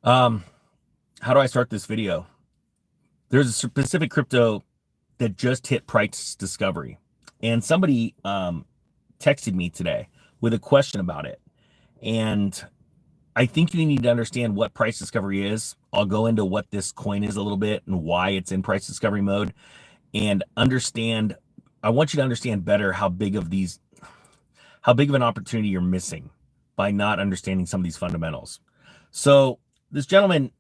Um, how do I start this video? There's a specific crypto that just hit price discovery, and somebody texted me today with a question about it. And I think you need to understand what price discovery is. I'll go into what this coin is a little bit and why it's in price discovery mode, and understand. I want you to understand better how big of an opportunity you're missing by not understanding some of these fundamentals. So this gentleman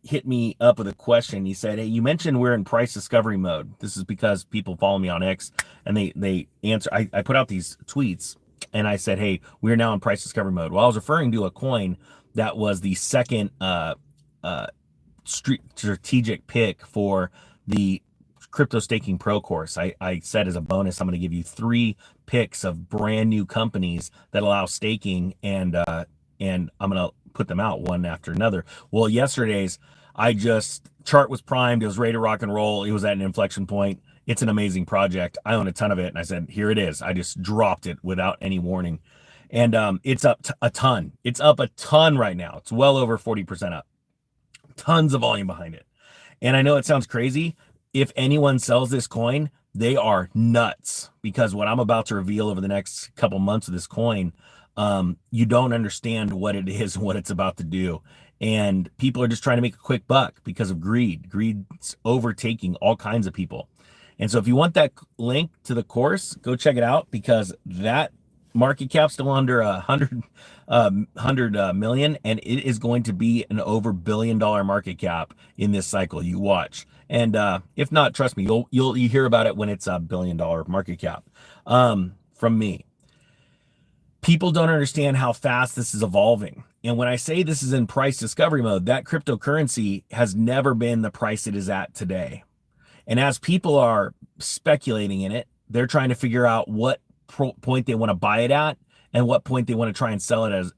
hit me up with a question. He said, "Hey, you mentioned we're in price discovery mode." This is because people follow me on X, and they answer. I put out these tweets, and I said, "Hey, we're now in price discovery mode." Well, I was referring to a coin that was the second strategic pick for the crypto staking pro course. I said as a bonus, I'm going to give you 3 picks of brand new companies that allow staking, and I'm going to put them out one after another. Well, yesterday's chart was primed. It was ready to rock and roll. It was at an inflection point. It's an amazing project. I own a ton of it, and I said, here it is. I just dropped it without any warning, and it's up a ton. It's up a ton right now. It's well over 40% up. Tons of volume behind it. And I know it sounds crazy. If anyone sells this coin, they are nuts, because what I'm about to reveal over the next couple months of this coin, you don't understand what it is and what it's about to do. And people are just trying to make a quick buck because of greed. Greed's overtaking all kinds of people. And so if you want that link to the course, go check it out, because that market cap still under 100 million, and it is going to be an over $1 billion market cap in this cycle. You watch. And if not, trust me, you hear about it when it's a $1 billion market cap. From me, people don't understand how fast this is evolving. And when I say this is in price discovery mode, that cryptocurrency has never been the price it is at today. And as people are speculating in it, they're trying to figure out what point they want to buy it at and what point they want to try and sell it as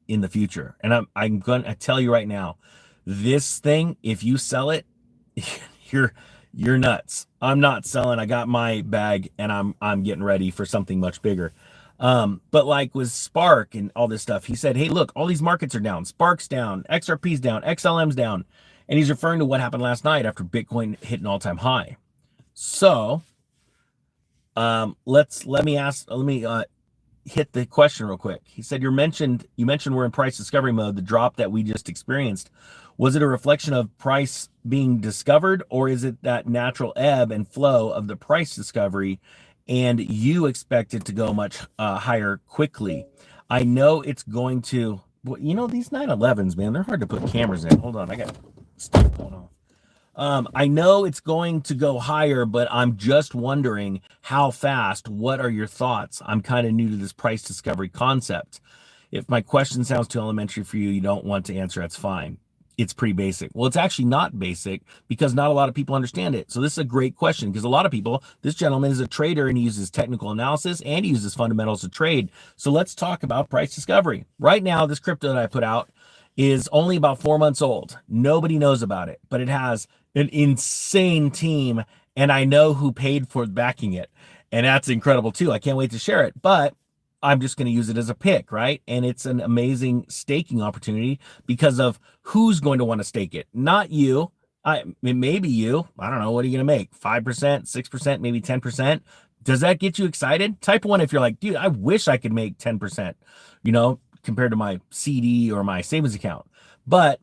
in the future. And I'm going to tell you right now, this thing, if you sell it, you're nuts. I'm not selling. I got my bag, and I'm getting ready for something much bigger. But like with Spark and all this stuff, he said, hey, look, all these markets are down. Spark's down, XRP's down, XLM's down. And he's referring to what happened last night after Bitcoin hit an all-time high. So let me hit the question real quick. He said, you mentioned we're in price discovery mode. The drop that we just experienced, was it a reflection of price being discovered, or is it that natural ebb and flow of the price discovery, and you expect it to go much higher quickly? I know it's going to, these 911s, man, they're hard to put cameras in. Hold on, I got stuff going on. I know it's going to go higher, but I'm just wondering how fast. What are your thoughts? I'm kind of new to this price discovery concept. If my question sounds too elementary for you, you don't want to answer, that's fine. It's pretty basic. Well, it's actually not basic, because not a lot of people understand it. So this is a great question, because a lot of people, this gentleman is a trader, and he uses technical analysis and he uses fundamentals to trade. So let's talk about price discovery. Right now, this crypto that I put out is only about 4 months old. Nobody knows about it, but it has an insane team, and I know who paid for backing it, and that's incredible too. I can't wait to share it, but I'm just going to use it as a pick, right? And it's an amazing staking opportunity because of who's going to want to stake it. Not you. Maybe you. I don't know. What are you going to make? 5%, 6%, maybe 10%? Does that get you excited? Type 1 if you're like, dude, I wish I could make 10%, compared to my CD or my savings account. But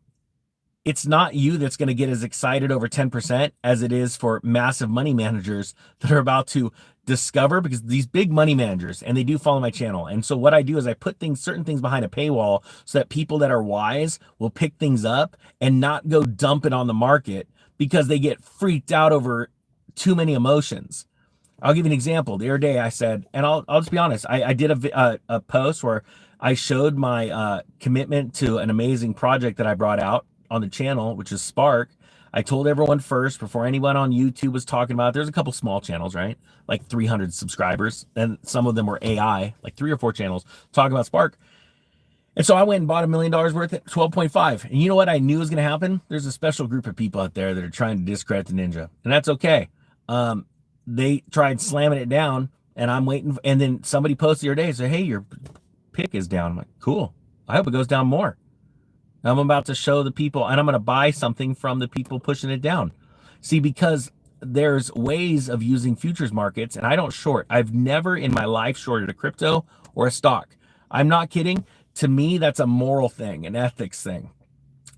it's not you that's going to get as excited over 10% as it is for massive money managers that are about to discover, because these big money managers, and they do follow my channel. And so what I do is I put certain things behind a paywall, so that people that are wise will pick things up and not go dump it on the market because they get freaked out over too many emotions. I'll give you an example. The other day I said, and I'll just be honest, I did a post where I showed my commitment to an amazing project that I brought out on the channel, which is Spark. I told everyone first, before anyone on YouTube was talking about it. There's a couple small channels, right? Like 300 subscribers. And some of them were AI, like 3 or 4 channels talking about Spark. And so I went and bought $1 million worth at 12.5. And you know what I knew was going to happen? There's a special group of people out there that are trying to discredit the ninja. And that's okay. They tried slamming it down, and I'm waiting. And then somebody posted the other day and said, hey, your pick is down. I'm like, cool. I hope it goes down more. I'm about to show the people, and I'm going to buy something from the people pushing it down. See, because there's ways of using futures markets, and I don't short. I've never in my life shorted a crypto or a stock. I'm not kidding. To me, that's a moral thing, an ethics thing.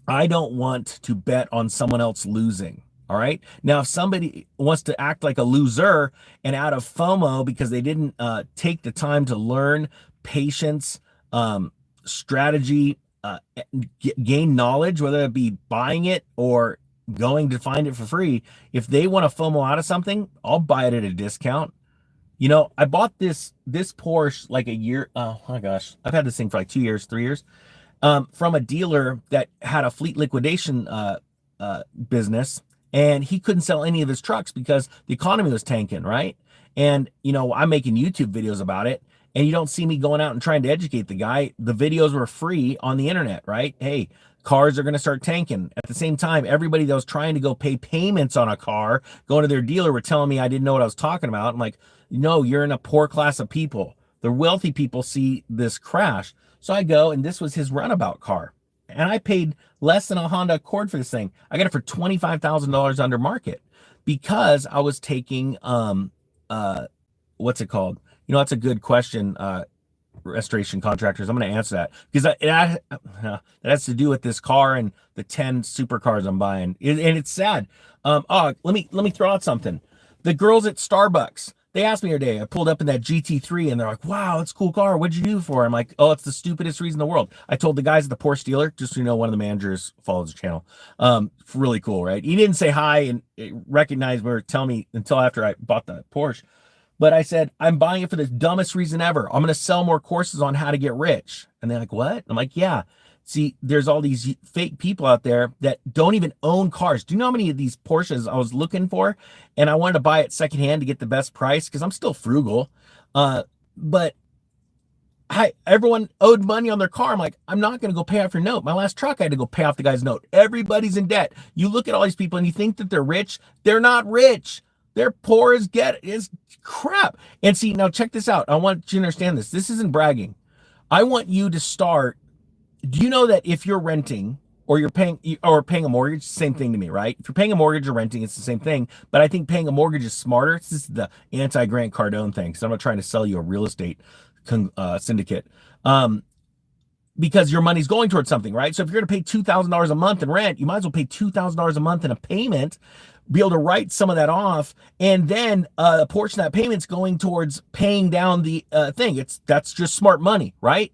I don't want to bet on someone else losing. All right. Now, if somebody wants to act like a loser and out of FOMO because they didn't take the time to learn patience, strategy, gain knowledge, whether it be buying it or going to find it for free, if they want to FOMO out of something, I'll buy it at a discount. You know, I bought this Porsche like a year. Oh my gosh, I've had this thing for like 2 years, 3 years, from a dealer that had a fleet liquidation business, and he couldn't sell any of his trucks because the economy was tanking, right? And you know, I'm making YouTube videos about it, and you don't see me going out and trying to educate the guy. The videos were free on the internet, right? Hey, cars are going to start tanking. At the same time, everybody that was trying to go pay payments on a car, going to their dealer, were telling me I didn't know what I was talking about. I'm like, no, you're in a poor class of people. The wealthy people see this crash. So I go, and this was his runabout car. And I paid less than a Honda Accord for this thing. I got it for $25,000 under market because I was taking, what's it called? You know, that's a good question. Restoration contractors. I'm going to answer that because it has to do with this car and the 10 supercars I'm buying. And it's sad. Let me throw out something. The girls at Starbucks, they asked me today, I pulled up in that GT3 and they're like, wow, that's a cool car. What'd you do for it? I'm like, oh, it's the stupidest reason in the world. I told the guys at the Porsche dealer, just so you know, one of the managers follows the channel. Really cool, right? He didn't say hi and recognize me or tell me until after I bought the Porsche. But I said, I'm buying it for the dumbest reason ever. I'm going to sell more courses on how to get rich. And they're like, what? I'm like, yeah. See, there's all these fake people out there that don't even own cars. Do you know how many of these Porsches I was looking for? And I wanted to buy it secondhand to get the best price because I'm still frugal. But everyone owed money on their car. I'm like, I'm not going to go pay off your note. My last truck, I had to go pay off the guy's note. Everybody's in debt. You look at all these people and you think that they're rich. They're not rich. They're poor as crap. And see, now check this out. I want you to understand this. This isn't bragging. I want you to start. Do you know that if you're renting or you're paying a mortgage, same thing to me, right? If you're paying a mortgage or renting, it's the same thing. But I think paying a mortgage is smarter. This is the anti-Grant Cardone thing. So I'm not trying to sell you a real estate syndicate. Because your money's going towards something, right? So if you're going to pay $2,000 a month in rent, you might as well pay $2,000 a month in a payment, be able to write some of that off, and then a portion of that payment's going towards paying down the thing. That's just smart money, right?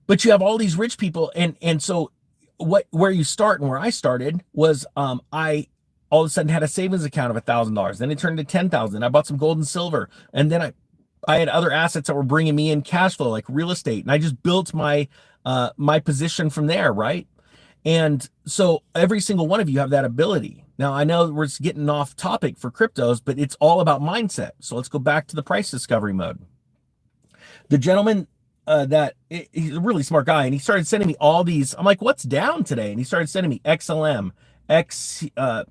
But you have all these rich people, and so where you start and where I started was I all of a sudden had a savings account of $1,000. Then it turned to $10,000. I bought some gold and silver, and then I had other assets that were bringing me in cash flow, like real estate, and I just built my position from there, right? And so every single one of you have that ability. Now, I know we're getting off topic for cryptos, but it's all about mindset. So let's go back to the price discovery mode. The gentleman he's a really smart guy, and he started sending me all these. I'm like, what's down today? And he started sending me XLM, XRP,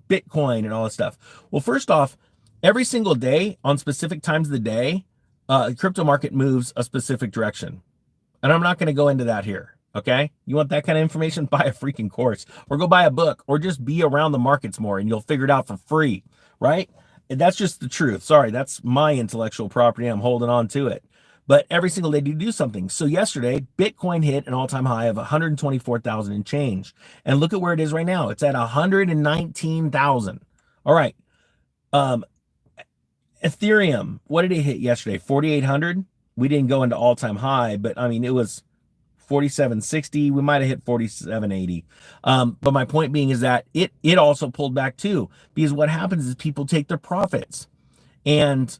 Bitcoin, and all this stuff. Well, first off, every single day on specific times of the day, the crypto market moves a specific direction. And I'm not going to go into that here. Okay. You want that kind of information? Buy a freaking course or go buy a book or just be around the markets more and you'll figure it out for free. Right. And that's just the truth. Sorry. That's my intellectual property. I'm holding on to it. But every single day you do something. So yesterday, Bitcoin hit an all-time high of 124,000 and change. And look at where it is right now. It's at 119,000. All right. Ethereum, what did it hit yesterday? 4,800. We didn't go into all-time high, but I mean, it was 4760. We might have hit 4780. But my point being is that it also pulled back too, because what happens is people take their profits, and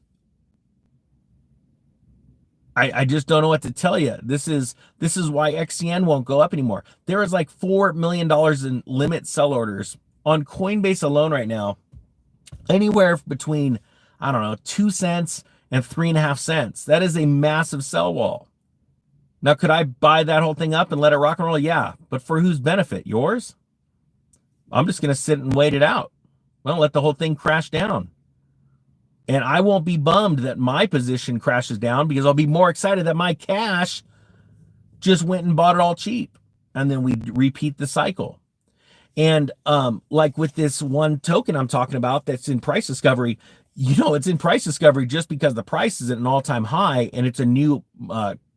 I just don't know what to tell you. This is why XCN won't go up anymore. There is like $4 million in limit sell orders on Coinbase alone right now, anywhere between, I don't know, 2 cents and 3.5 cents. That is a massive sell wall. Now, could I buy that whole thing up and let it rock and roll? Yeah. But for whose benefit? Yours? I'm just going to sit and wait it out. Well, let the whole thing crash down. And I won't be bummed that my position crashes down because I'll be more excited that my cash just went and bought it all cheap. And then we repeat the cycle. And like with this one token I'm talking about that's in price discovery, it's in price discovery just because the price is at an all-time high and it's a new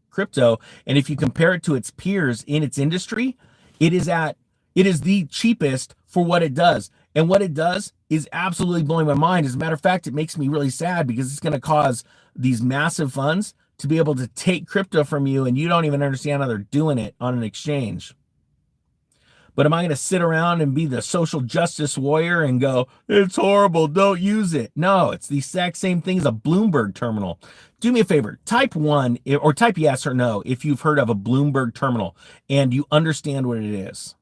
crypto. And if you compare it to its peers in its industry, it is the cheapest for what it does. And what it does is absolutely blowing my mind. As a matter of fact, it makes me really sad because it's going to cause these massive funds to be able to take crypto from you and you don't even understand how they're doing it on an exchange. But am I going to sit around and be the social justice warrior and go, it's horrible, don't use it? No, it's the exact same thing as a Bloomberg terminal. Do me a favor, type 1 or type yes or no if you've heard of a Bloomberg terminal and you understand what it is.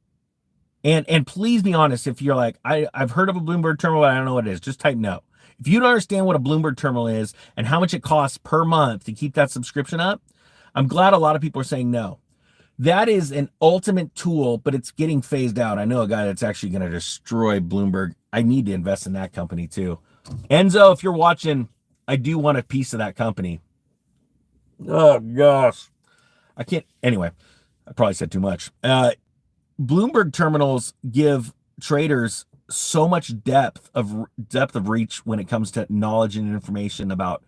And please be honest, if you're like, I've heard of a Bloomberg terminal, but I don't know what it is, just type no. If you don't understand what a Bloomberg terminal is and how much it costs per month to keep that subscription up, I'm glad a lot of people are saying no. That is an ultimate tool, but it's getting phased out. I know a guy that's actually going to destroy Bloomberg. I need to invest in that company too. Enzo, if you're watching, I do want a piece of that company. Oh, gosh. I can't. Anyway, I probably said too much. Bloomberg terminals give traders so much depth of reach when it comes to knowledge and information about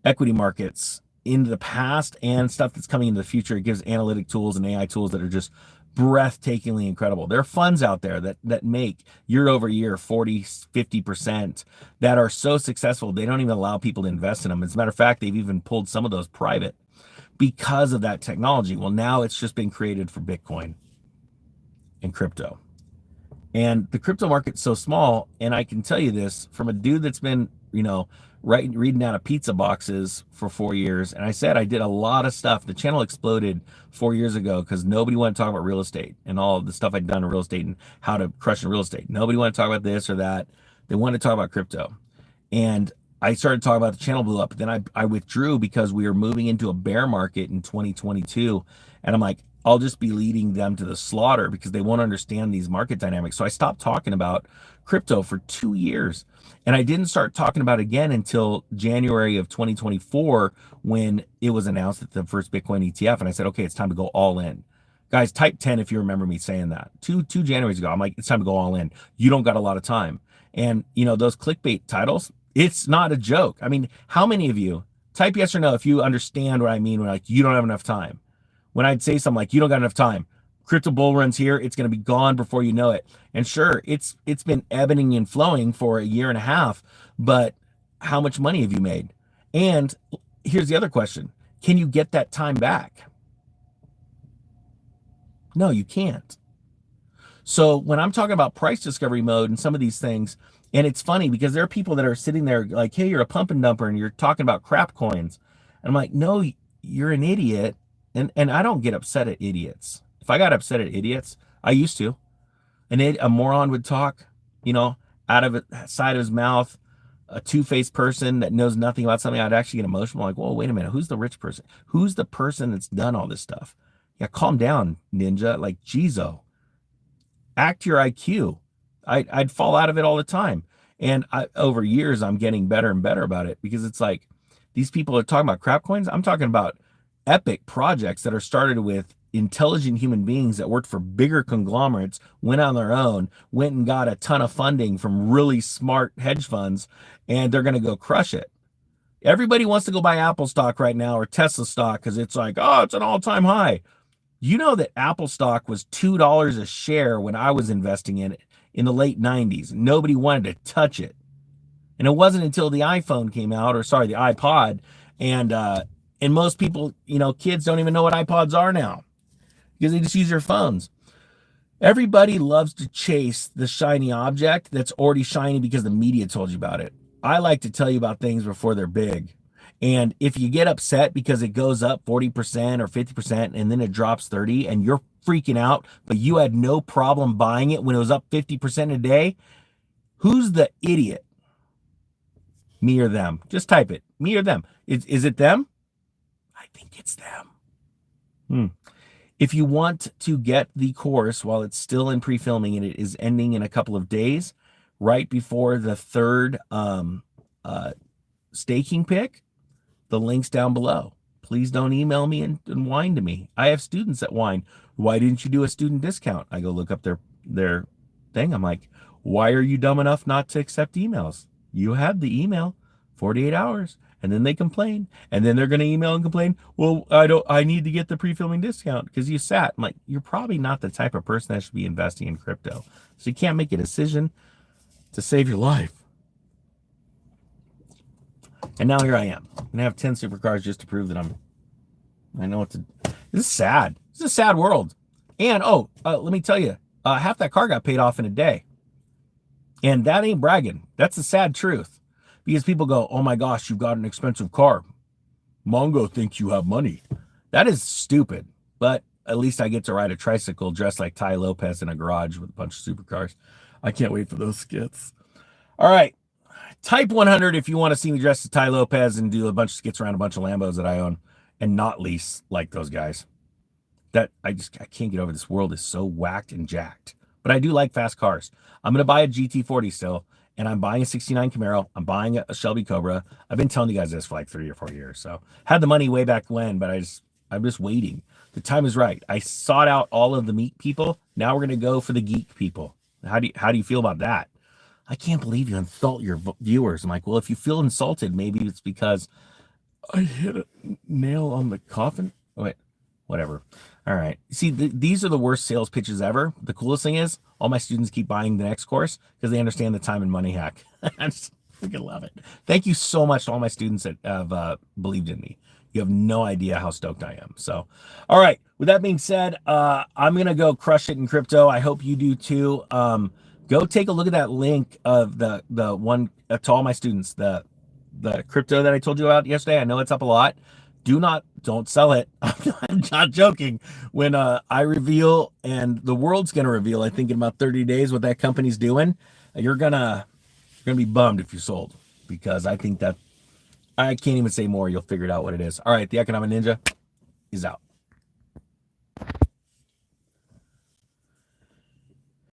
equity markets in the past and stuff that's coming into the future. It gives analytic tools and AI tools that are just breathtakingly incredible. There are funds out there that make year over year 40, 50% that are so successful they don't even allow people to invest in them. As a matter of fact, they've even pulled some of those private because of that technology. Well, now it's just been created for Bitcoin and crypto. And the crypto market's so small, and I can tell you this from a dude that's been, reading out of pizza boxes for 4 years. And I said I did a lot of stuff. The channel exploded 4 years ago because nobody wanted to talk about real estate and all the stuff I'd done in real estate and how to crush in real estate. Nobody wanted to talk about this or that. They wanted to talk about crypto. And I started talking about the channel blew up. Then I withdrew because we were moving into a bear market in 2022. And I'm like, I'll just be leading them to the slaughter because they won't understand these market dynamics. So I stopped talking about crypto for 2 years. And I didn't start talking about it again until January of 2024 when it was announced that the first Bitcoin ETF. And I said, okay, it's time to go all in. Guys, type 10 if you remember me saying that. Two Januaries ago, I'm like, it's time to go all in. You don't got a lot of time. And, those clickbait titles, it's not a joke. I mean, how many of you, type yes or no if you understand what I mean when like, you don't have enough time. When I'd say something like, you don't got enough time, crypto bull runs here, it's going to be gone before you know it. And sure, it's been ebbing and flowing for a year and a half, but how much money have you made? And here's the other question. Can you get that time back? No, you can't. So when I'm talking about price discovery mode and some of these things, and it's funny because there are people that are sitting there like, hey, you're a pump and dumper and you're talking about crap coins. And I'm like, no, you're an idiot. And I don't get upset at idiots. If I got upset at idiots, I used to. A moron would talk, out of the side of his mouth, a two-faced person that knows nothing about something, I'd actually get emotional. I'm like, whoa, wait a minute. Who's the rich person? Who's the person that's done all this stuff? Yeah, calm down, ninja. Like, Jizo. Act your IQ. I'd fall out of it all the time. And over years, I'm getting better and better about it because it's like these people are talking about crap coins. I'm talking about epic projects that are started with intelligent human beings that worked for bigger conglomerates, went on their own, went and got a ton of funding from really smart hedge funds, and they're going to go crush it. Everybody wants to go buy Apple stock right now or Tesla stock because it's like, oh, it's an all-time high. You know that Apple stock was $2 a share when I was investing in it in the late 90s. Nobody wanted to touch it. And it wasn't until the iPhone came out, the iPod, and most people, kids don't even know what iPods are now because they just use their phones. Everybody loves to chase the shiny object that's already shiny because the media told you about it. I like to tell you about things before they're big. And if you get upset because it goes up 40% or 50% and then it drops 30 and you're freaking out, but you had no problem buying it when it was up 50% a day, who's the idiot? Me or them? Just type it. Me or them? Is it them? I think it's them. If you want to get the course while it's still in pre-filming and it is ending in a couple of days, right before the third staking pick, the link's down below. please don't email me and whine to me. I have students that whine. Why didn't you do a student discount? I go look up their thing. I'm like, why are you dumb enough not to accept emails? You had the email 48 hours, and then they complain, and then they're going to email and complain. Well, I need to get the pre-filming discount because you sat. I'm like, you're probably not the type of person that should be investing in crypto. So you can't make a decision to save your life. And now here I am. I'm going to have 10 supercars just to prove that I know what to. This is sad. This is a sad world. And, let me tell you, half that car got paid off in a day. And that ain't bragging. That's the sad truth. Because people go, oh my gosh, you've got an expensive car. Mongo thinks you have money. That is stupid. But at least I get to ride a tricycle dressed like Ty Lopez in a garage with a bunch of supercars. I can't wait for those skits. All right. Type 100 if you want to see me dressed as Ty Lopez and do a bunch of skits around a bunch of Lambos that I own and not lease like those guys. That I can't get over. This world is so whacked and jacked. But I do like fast cars. I'm going to buy a GT40 still, and I'm buying a 69 Camaro. I'm buying a Shelby Cobra. I've been telling you guys this for like 3 or 4 years. So had the money way back when, but I'm just waiting. The time is right. I sought out all of the meat people. Now we're going to go for the geek people. How do you feel about that? I can't believe you insult your viewers. I'm like, well, if you feel insulted, maybe it's because I hit a nail on the coffin. Oh, wait, whatever. All right. See, these are the worst sales pitches ever. The coolest thing is all my students keep buying the next course because they understand the time and money hack. I just freaking love it. Thank you so much to all my students that have believed in me. You have no idea how stoked I am. So, all right. With that being said, I'm going to go crush it in crypto. I hope you do too. Go take a look at that link of the one to all my students, the crypto that I told you about yesterday. I know it's up a lot. Don't sell it. I'm not joking. When I reveal, and the world's going to reveal, I think in about 30 days what that company's doing, you're gonna be bummed if you sold, because I think that I can't even say more. You'll figure it out what it is. All right. The Economic Ninja is out.